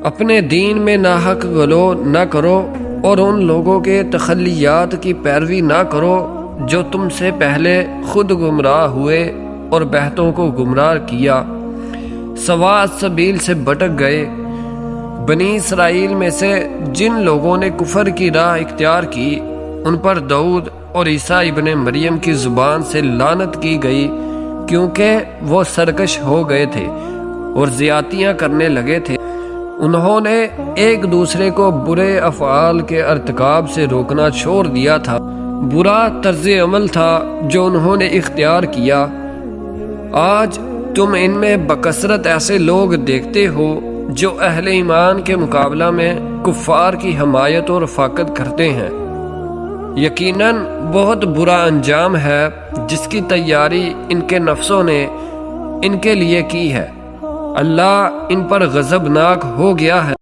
اپنے دین میں ناحق غلو نہ کرو اور ان لوگوں کے تخلیات کی پیروی نہ کرو جو تم سے پہلے خود گمراہ ہوئے اور بہتوں کو گمراہ کیا، سواء سبیل سے بھٹک گئے۔ بنی اسرائیل میں سے جن لوگوں نے کفر کی راہ اختیار کی، ان پر داؤد اور عیسیٰ ابن مریم کی زبان سے لعنت کی گئی، کیونکہ وہ سرکش ہو گئے تھے اور زیادتیاں کرنے لگے تھے۔ انہوں نے ایک دوسرے کو برے افعال کے ارتکاب سے روکنا چھوڑ دیا تھا۔ برا طرز عمل تھا جو انہوں نے اختیار کیا۔ آج تم ان میں بکثرت ایسے لوگ دیکھتے ہو جو اہل ایمان کے مقابلہ میں کفار کی حمایت اور رفاقت کرتے ہیں۔ یقیناً بہت برا انجام ہے جس کی تیاری ان کے نفسوں نے ان کے لیے کی ہے۔ اللہ ان پر غضبناک ہو گیا ہے۔